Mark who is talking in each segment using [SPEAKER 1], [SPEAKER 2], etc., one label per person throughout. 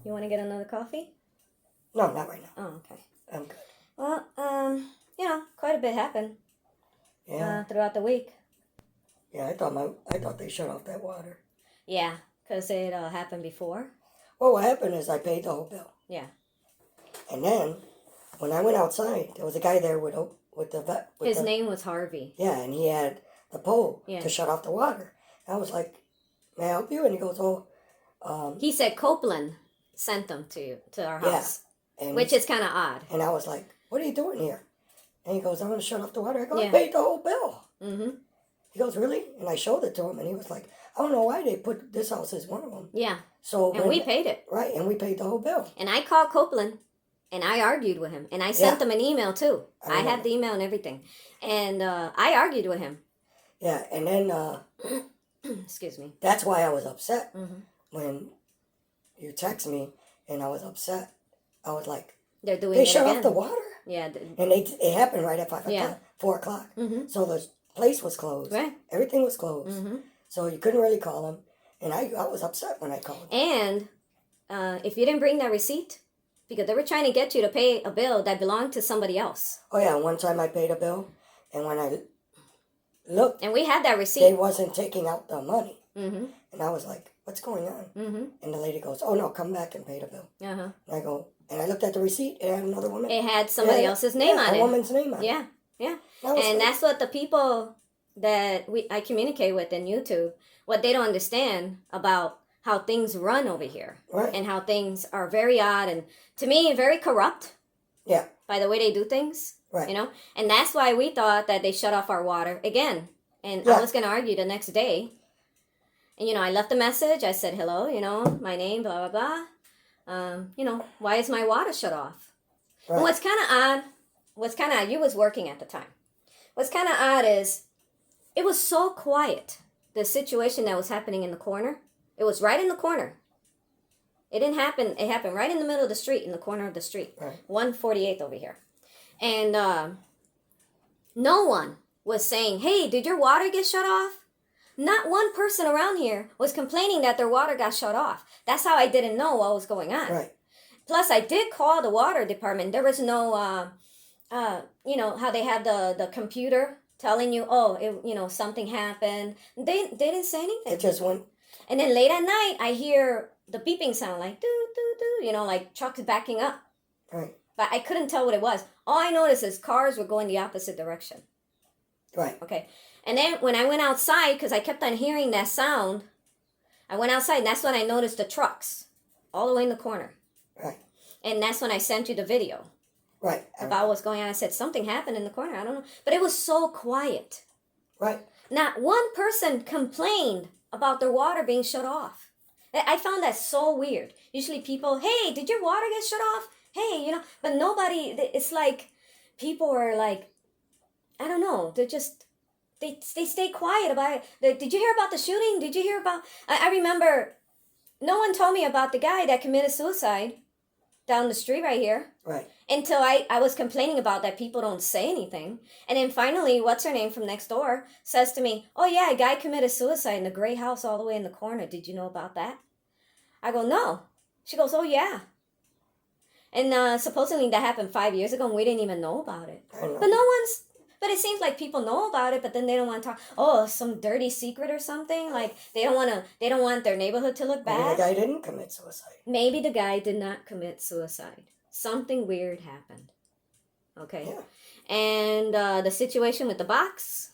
[SPEAKER 1] You want to get another coffee?
[SPEAKER 2] No, not right now.
[SPEAKER 1] Oh, okay.
[SPEAKER 2] I'm good.
[SPEAKER 1] Well, quite a bit happened.
[SPEAKER 2] Yeah.
[SPEAKER 1] Throughout the week.
[SPEAKER 2] Yeah, I thought they shut off that water.
[SPEAKER 1] Yeah, because it happened before.
[SPEAKER 2] Well, what happened is I paid the whole bill.
[SPEAKER 1] Yeah.
[SPEAKER 2] And then when I went outside, there was a guy there with
[SPEAKER 1] His name was Harvey.
[SPEAKER 2] Yeah, and he had the pole
[SPEAKER 1] Yeah.
[SPEAKER 2] to shut off the water. I was like, "May I help you?" And he goes, "Oh."
[SPEAKER 1] He said Copeland sent them to our house, which is kind of odd.
[SPEAKER 2] And I was like, "What are you doing here?" And he goes, "I'm going to shut off the water." I go,
[SPEAKER 1] Yeah.
[SPEAKER 2] "I paid the whole bill."
[SPEAKER 1] Mm-hmm.
[SPEAKER 2] He goes, "Really?" And I showed it to him, and he was like, "I don't know why they put this house as one of them."
[SPEAKER 1] Yeah.
[SPEAKER 2] So
[SPEAKER 1] and we paid it.
[SPEAKER 2] Right, and we paid the whole bill.
[SPEAKER 1] And I called Copeland, and I argued with him, and I sent them an email too. I have the email and everything, and I argued with him.
[SPEAKER 2] Yeah, and then
[SPEAKER 1] excuse me.
[SPEAKER 2] That's why I was upset when you text me, and I was upset. I was like,
[SPEAKER 1] they
[SPEAKER 2] shut off the water.
[SPEAKER 1] Yeah,
[SPEAKER 2] and it happened right at 5 o'clock, 4 o'clock.
[SPEAKER 1] Mm-hmm.
[SPEAKER 2] So the place was closed.
[SPEAKER 1] Right.
[SPEAKER 2] Everything was closed.
[SPEAKER 1] Mm-hmm.
[SPEAKER 2] So you couldn't really call them. And I was upset when I called.
[SPEAKER 1] And if you didn't bring that receipt, because they were trying to get you to pay a bill that belonged to somebody else.
[SPEAKER 2] Oh yeah, one time I paid a bill, and when I looked,
[SPEAKER 1] and we had that receipt,
[SPEAKER 2] they wasn't taking out the money.
[SPEAKER 1] Mm-hmm.
[SPEAKER 2] And I was like, "What's going on?"
[SPEAKER 1] Mm-hmm.
[SPEAKER 2] And the lady goes, "Oh no, come back and pay the bill."
[SPEAKER 1] Uh-huh.
[SPEAKER 2] And I go, and I looked at the receipt, and it had another woman.
[SPEAKER 1] It had somebody else's name on it.
[SPEAKER 2] A woman's name on it.
[SPEAKER 1] Yeah, yeah. And that's what the people that I communicate with in YouTube, what they don't understand about how things run over here.
[SPEAKER 2] Right.
[SPEAKER 1] And how things are very odd and, to me, very corrupt.
[SPEAKER 2] Yeah.
[SPEAKER 1] By the way they do things.
[SPEAKER 2] Right.
[SPEAKER 1] You know? And that's why we thought that they shut off our water again. And I was going to argue the next day. And, I left a message. I said, "Hello, my name, blah, blah, blah. Why is my water shut off?" Right. And what's kind of odd, you was working at the time. What's kind of odd is it was so quiet, the situation that was happening in the corner. It was right in the corner. It didn't happen. It happened right in the middle of the street, in the corner of the street.
[SPEAKER 2] Right.
[SPEAKER 1] 148th over here. And no one was saying, "Hey, did your water get shut off?" Not one person around here was complaining that their water got shut off. That's how I didn't know what was going on.
[SPEAKER 2] Right.
[SPEAKER 1] Plus, I did call the water department. There was no, how they have the computer telling you, something happened. They didn't say anything.
[SPEAKER 2] It just went.
[SPEAKER 1] And then late at night, I hear the beeping sound, like doo doo doo, like trucks backing up.
[SPEAKER 2] Right.
[SPEAKER 1] But I couldn't tell what it was. All I noticed is cars were going the opposite direction.
[SPEAKER 2] Right.
[SPEAKER 1] Okay. And then when I went outside, because I kept on hearing that sound, I went outside, and that's when I noticed the trucks all the way in the corner.
[SPEAKER 2] Right.
[SPEAKER 1] And that's when I sent you the video.
[SPEAKER 2] Right.
[SPEAKER 1] About what's going on. I said, something happened in the corner. I don't know. But it was so quiet.
[SPEAKER 2] Right.
[SPEAKER 1] Not one person complained about their water being shut off. I found that so weird. Usually people, "Hey, did your water get shut off? Hey, but nobody, it's like people are like, I don't know, they're just, they stay quiet about it. Did you hear about the shooting? Did you hear about, I remember, no one told me about the guy that committed suicide down the street right here.
[SPEAKER 2] Right.
[SPEAKER 1] Until I was complaining about that people don't say anything. And then finally, what's her name from next door says to me, "Oh yeah, a guy committed suicide in the gray house all the way in the corner. Did you know about that?" I go, "No." She goes, "Oh yeah." And supposedly that happened 5 years ago and we didn't even know about it.
[SPEAKER 2] I know.
[SPEAKER 1] But it seems like people know about it, but then they don't want to talk. Oh, some dirty secret or something. Like they don't want their neighborhood to look bad.
[SPEAKER 2] Maybe the guy didn't commit suicide.
[SPEAKER 1] Maybe the guy did not commit suicide. Something weird happened. Okay.
[SPEAKER 2] Yeah.
[SPEAKER 1] And the situation with the box,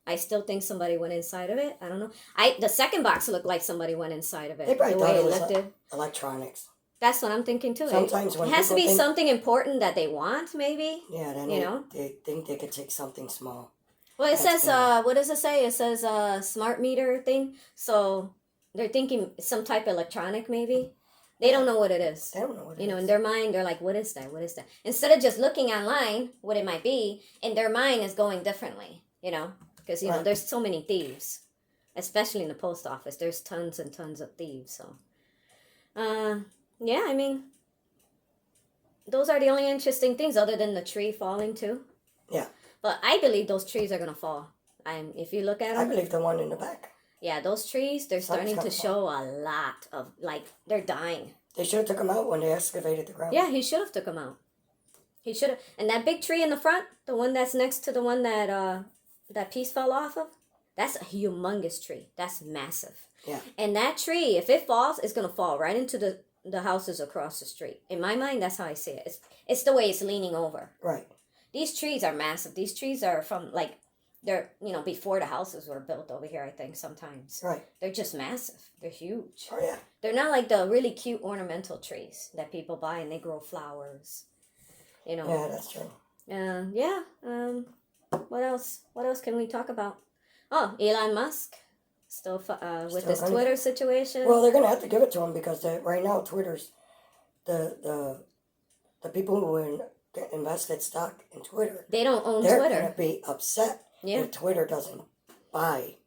[SPEAKER 1] I still think somebody went inside of it. I don't know. The second box looked like somebody went inside of it.
[SPEAKER 2] They probably
[SPEAKER 1] the
[SPEAKER 2] thought
[SPEAKER 1] way
[SPEAKER 2] it was
[SPEAKER 1] lifted.
[SPEAKER 2] Electronics.
[SPEAKER 1] That's what I'm thinking too.
[SPEAKER 2] Sometimes when
[SPEAKER 1] it has to
[SPEAKER 2] people
[SPEAKER 1] be
[SPEAKER 2] think,
[SPEAKER 1] something important that they want, maybe.
[SPEAKER 2] Yeah, then they think they could take something small.
[SPEAKER 1] Well, it says, what does it say? It says smart meter thing. So they're thinking some type of electronic, maybe. They don't know what it is.
[SPEAKER 2] They don't know what it is.
[SPEAKER 1] In their mind, they're like, what is that? What is that? Instead of just looking online, what it might be, in their mind is going differently, because,
[SPEAKER 2] Right.
[SPEAKER 1] there's so many thieves, especially in the post office. There's tons and tons of thieves. So, yeah, I mean, those are the only interesting things other than the tree falling too.
[SPEAKER 2] Yeah.
[SPEAKER 1] But I believe those trees are going to fall. If you look at them.
[SPEAKER 2] I believe the one in the back.
[SPEAKER 1] Yeah, those trees, they're starting to show a lot of, they're dying.
[SPEAKER 2] They should have took him out when they excavated the ground.
[SPEAKER 1] Yeah, he should have took him out. He should have. And that big tree in the front, the one that's next to the one that that piece fell off of, that's a humongous tree. That's massive.
[SPEAKER 2] Yeah.
[SPEAKER 1] And that tree, if it falls, it's gonna fall right into the houses across the street. In my mind, that's how I see it. It's the way it's leaning over.
[SPEAKER 2] Right.
[SPEAKER 1] These trees are massive. These trees are from like they're before the houses were built over here. I think sometimes.
[SPEAKER 2] Right.
[SPEAKER 1] They're just massive. They're huge.
[SPEAKER 2] Oh yeah.
[SPEAKER 1] They're not like the really cute ornamental trees that people buy and they grow flowers.
[SPEAKER 2] Yeah, that's true.
[SPEAKER 1] Yeah. What else? What else can we talk about? Oh, Elon Musk, still with this Twitter situation.
[SPEAKER 2] Well, they're gonna have to give it to him because right now Twitter's the people who invested stock in Twitter.
[SPEAKER 1] They don't own
[SPEAKER 2] They're
[SPEAKER 1] Twitter.
[SPEAKER 2] They're gonna be upset if Twitter doesn't buy.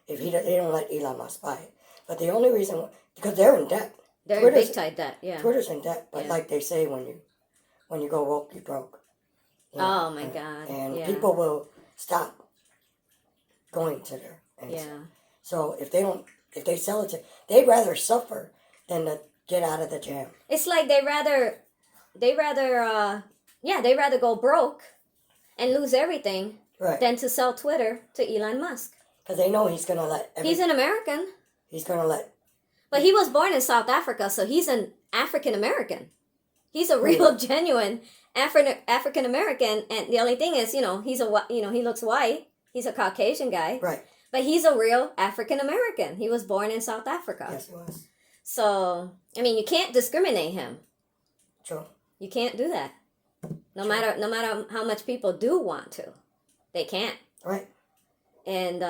[SPEAKER 2] If they don't let Elon Musk buy it. But the only reason because they're in debt.
[SPEAKER 1] They're in big time debt. Yeah.
[SPEAKER 2] Twitter's in debt, but like they say, when you go woke, you broke.
[SPEAKER 1] Oh my God!
[SPEAKER 2] And people will stop going to there. So if they sell it they'd rather suffer than to get out of the jam.
[SPEAKER 1] It's like they rather go broke and lose everything than to sell Twitter to Elon Musk.
[SPEAKER 2] Because they know he's gonna let.
[SPEAKER 1] He's an American.
[SPEAKER 2] He's gonna let.
[SPEAKER 1] But he was born in South Africa, so he's an African American. He's a real, genuine African American, and the only thing is, he looks white. He's a Caucasian guy,
[SPEAKER 2] right?
[SPEAKER 1] But he's a real African American. He was born in South Africa.
[SPEAKER 2] Yes, he was.
[SPEAKER 1] So I mean, you can't discriminate him.
[SPEAKER 2] True.
[SPEAKER 1] You can't do that. No matter how much people do want to, they can't.
[SPEAKER 2] Right.
[SPEAKER 1] And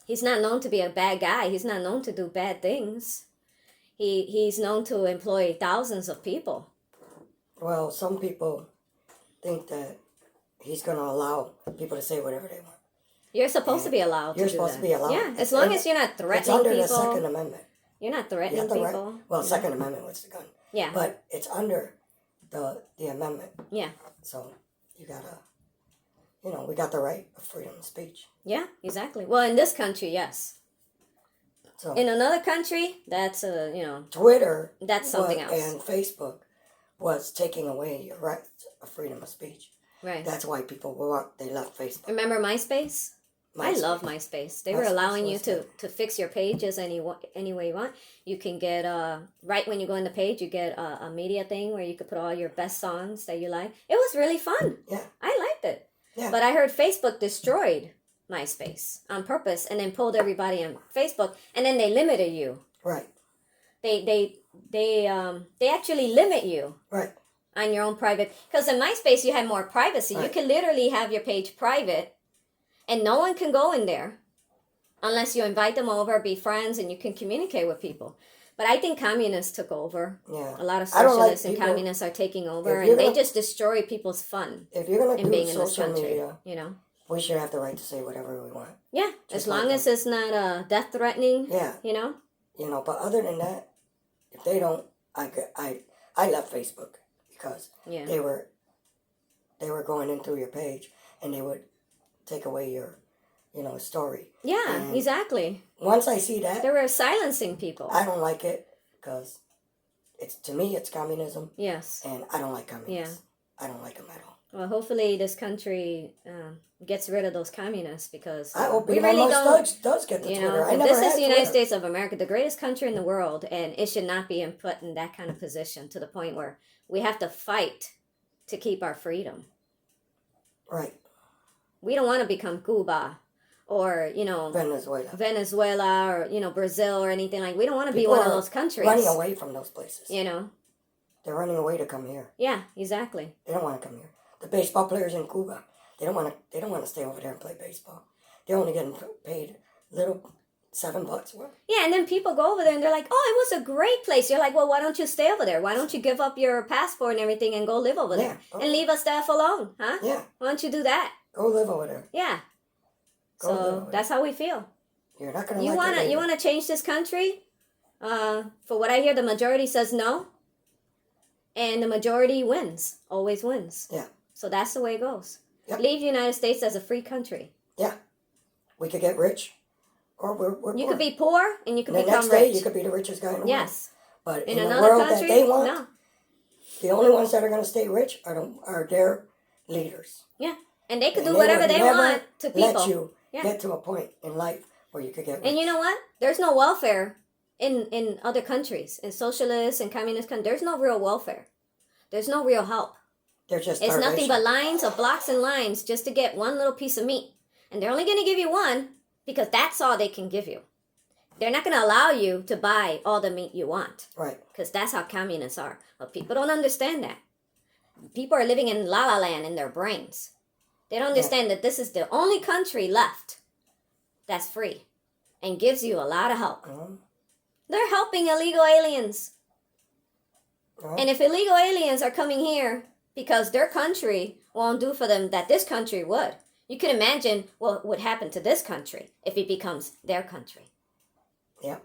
[SPEAKER 1] he's not known to be a bad guy. He's not known to do bad things. He's known to employ thousands of people.
[SPEAKER 2] Well, some people think that he's going to allow people to say whatever they want.
[SPEAKER 1] You're supposed to be allowed to do that.
[SPEAKER 2] You're supposed to be allowed.
[SPEAKER 1] Yeah, as long as you're not threatening people.
[SPEAKER 2] It's under the Second Amendment.
[SPEAKER 1] You're not threatening people.
[SPEAKER 2] Well, Second Amendment was the gun.
[SPEAKER 1] Yeah.
[SPEAKER 2] But it's under the amendment.
[SPEAKER 1] Yeah.
[SPEAKER 2] So you gotta, we got the right of freedom of speech.
[SPEAKER 1] Yeah, exactly. Well, in this country, yes. So in another country, that's
[SPEAKER 2] Twitter.
[SPEAKER 1] That's something else.
[SPEAKER 2] And Facebook was taking away your right of freedom of speech.
[SPEAKER 1] Right.
[SPEAKER 2] That's why people they left Facebook.
[SPEAKER 1] Remember MySpace? I love MySpace. They were allowing you to fix your pages any way you want. You can get right when you go in the page, you get a media thing where you could put all your best songs that you like. It was really fun.
[SPEAKER 2] Yeah,
[SPEAKER 1] I liked it.
[SPEAKER 2] Yeah.
[SPEAKER 1] But I heard Facebook destroyed MySpace on purpose and then pulled everybody on Facebook, and then they limited you.
[SPEAKER 2] Right.
[SPEAKER 1] They actually limit you.
[SPEAKER 2] Right.
[SPEAKER 1] On your own private, because in MySpace you had more privacy. Right. You can literally have your page private. And no one can go in there unless you invite them over, be friends, and you can communicate with people. But I think communists took over.
[SPEAKER 2] Yeah.
[SPEAKER 1] A lot of socialists and communists are taking over, and they just destroy people's fun.
[SPEAKER 2] If you're going to do
[SPEAKER 1] social
[SPEAKER 2] media,
[SPEAKER 1] we
[SPEAKER 2] should have the right to say whatever we want.
[SPEAKER 1] Yeah, just as long as it's not death threatening.
[SPEAKER 2] Yeah. But other than that, if they don't, I left Facebook because they were going in through your page, and they would take away your, story.
[SPEAKER 1] Yeah,
[SPEAKER 2] and
[SPEAKER 1] exactly.
[SPEAKER 2] Once I see that,
[SPEAKER 1] they were silencing people.
[SPEAKER 2] I don't like it because to me it's communism.
[SPEAKER 1] Yes.
[SPEAKER 2] And I don't like communists.
[SPEAKER 1] Yeah.
[SPEAKER 2] I don't like them at all.
[SPEAKER 1] Well, hopefully this country gets rid of those communists because
[SPEAKER 2] I hope we really does get the Twitter.
[SPEAKER 1] This is the United States of America, the greatest country in the world, and it should not be put in that kind of position to the point where we have to fight to keep our freedom.
[SPEAKER 2] Right.
[SPEAKER 1] We don't want to become Cuba or, Venezuela or, Brazil or anything like. We don't want to be one of those countries.
[SPEAKER 2] Running away from those places.
[SPEAKER 1] They're
[SPEAKER 2] running away to come here.
[SPEAKER 1] Yeah, exactly.
[SPEAKER 2] They don't want to come here. The baseball players in Cuba, they don't want to stay over there and play baseball. They're only getting paid little $7 worth.
[SPEAKER 1] Yeah, and then people go over there and they're like, "Oh, it was a great place." You're like, "Well, why don't you stay over there? Why don't you give up your passport and everything and go live over there and leave us the F alone, huh?
[SPEAKER 2] Yeah.
[SPEAKER 1] Why don't you do that?
[SPEAKER 2] Go live over there.
[SPEAKER 1] Yeah. So that's how we feel.
[SPEAKER 2] You're not gonna.
[SPEAKER 1] You wanna change this country? For what I hear, the majority says no, and the majority wins. Always wins.
[SPEAKER 2] Yeah.
[SPEAKER 1] So that's the way it goes.
[SPEAKER 2] Yep.
[SPEAKER 1] Leave the United States as a free country.
[SPEAKER 2] Yeah. We could get rich, or we're
[SPEAKER 1] You
[SPEAKER 2] poor.
[SPEAKER 1] could be poor and you could become
[SPEAKER 2] next
[SPEAKER 1] rich.
[SPEAKER 2] day, you could be the richest guy in the world.
[SPEAKER 1] Yes.
[SPEAKER 2] But
[SPEAKER 1] In
[SPEAKER 2] in the
[SPEAKER 1] another
[SPEAKER 2] world
[SPEAKER 1] country,
[SPEAKER 2] that they want,
[SPEAKER 1] no.
[SPEAKER 2] the only ones that are going to stay rich are their leaders.
[SPEAKER 1] Yeah, and they could
[SPEAKER 2] And
[SPEAKER 1] do whatever
[SPEAKER 2] would
[SPEAKER 1] they
[SPEAKER 2] never
[SPEAKER 1] want to people.
[SPEAKER 2] let you
[SPEAKER 1] Yeah.
[SPEAKER 2] get to a point in life where you could get rich.
[SPEAKER 1] And you know what? There's no welfare in other countries, in socialist and communist countries. There's no real welfare. There's no real help.
[SPEAKER 2] They're just
[SPEAKER 1] It's nothing but
[SPEAKER 2] starvation.
[SPEAKER 1] lines of blocks and lines just to get one little piece of meat. And they're only going to give you one because that's all they can give you. They're not going to allow you to buy all the meat you want.
[SPEAKER 2] Right.
[SPEAKER 1] Because that's how communists are. But people don't understand that. People are living in la la land in their brains. They don't understand that this is the only country left that's free and gives you a lot of help.
[SPEAKER 2] Mm-hmm.
[SPEAKER 1] They're helping illegal aliens.
[SPEAKER 2] Uh-huh.
[SPEAKER 1] And if illegal aliens are coming here because their country won't do for them that this country would, you can imagine what would happen to this country if it becomes their country.
[SPEAKER 2] Yep.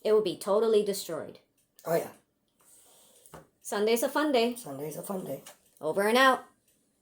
[SPEAKER 1] It will be totally destroyed.
[SPEAKER 2] Oh, yeah.
[SPEAKER 1] Sunday's a fun day.
[SPEAKER 2] Sunday's a fun day.
[SPEAKER 1] Over and out.